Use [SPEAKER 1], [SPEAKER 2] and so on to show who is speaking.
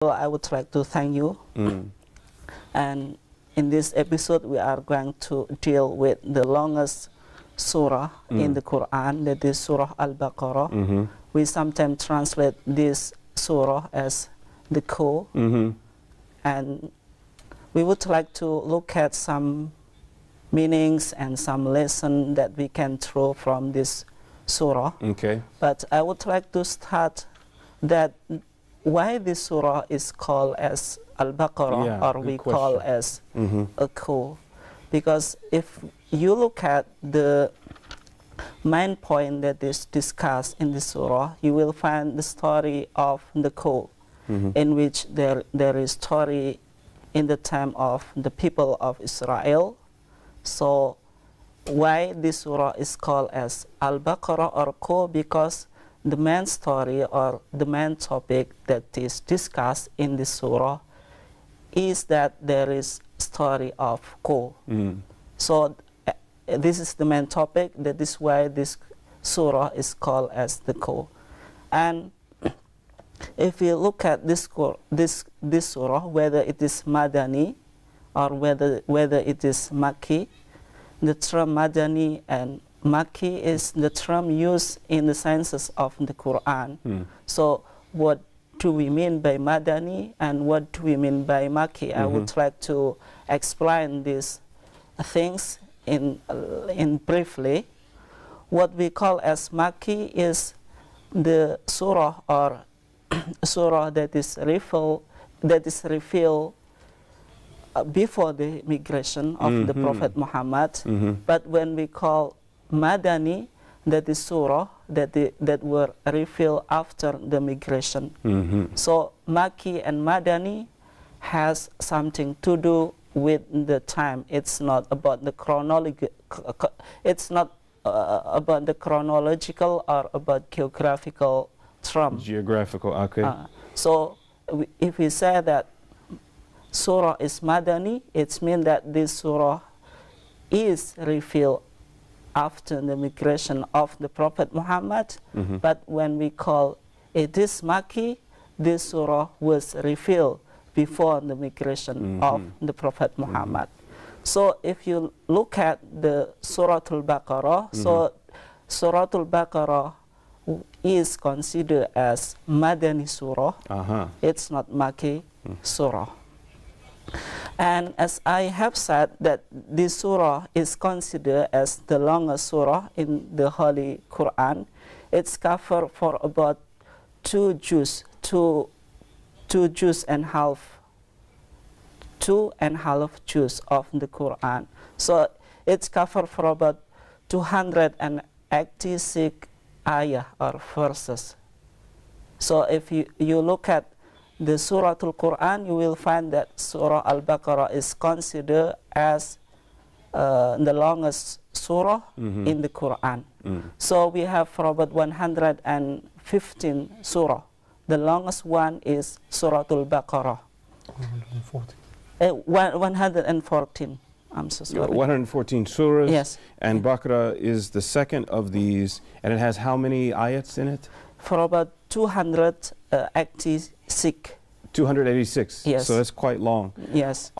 [SPEAKER 1] I would like to thank you. And in this episode, we are going to deal with the longest surah in the Quran, that is Surah Al-Baqarah. We sometimes translate this surah as the core. And we would like to look at some meanings and some lessons that we can draw from this surah.
[SPEAKER 2] Okay.
[SPEAKER 1] But I would like to start that why this surah is called as Al-Baqarah, or we call as a core. Because if you look at the main point that is discussed in the surah, you will find the story of the core, in which there is story in the time of the people of Israel. So why this surah is called as Al-Baqarah or core? Because the main story or the main topic that is discussed in this surah is that there is story of core. So this is the main topic. That is why this surah is called as the core. And if you look at this surah, whether it is Madani or whether it is Makki, the term Madani and Makki is the term used in the sciences of the Quran. So what do we mean by Madani and what do we mean by Makki? I would like to explain these things in briefly. What we call as Makki is the surah or surah that is revealed before the migration of the Prophet Muhammad. But when we call Madani, that is surah that were revealed after the migration. So Makki and Madani has something to do with the time. It's not about the chronology. It's not about the chronological or about geographical term.
[SPEAKER 2] Geographical, okay.
[SPEAKER 1] So if we say that surah is Madani, it means that this surah is revealed after the migration of the Prophet Muhammad. But when we call it is Makki, this surah was revealed before the migration of the Prophet Muhammad. So if you look at the Surah Al-Baqarah, so Surah Al-Baqarah is considered as Madani surah. It's not Makki surah. And as I have said, that this surah is considered as the longest surah in the Holy Quran. It's covered for about two juz and a half juz of the Quran. So it's covered for about 286 ayah or verses. So if you look at the Surah Al-Quran, you will find that Surah Al-Baqarah is considered as the longest surah in the Quran. So we have for about 115 surah. The longest one is Surah Al-Baqarah. 114. I'm so sorry. 114
[SPEAKER 2] surahs.
[SPEAKER 1] Yes.
[SPEAKER 2] And Baqarah is the second of these, and it has how many ayats in it?
[SPEAKER 1] For about 286.
[SPEAKER 2] 286.
[SPEAKER 1] Yes.
[SPEAKER 2] So that's quite long.
[SPEAKER 1] Yes.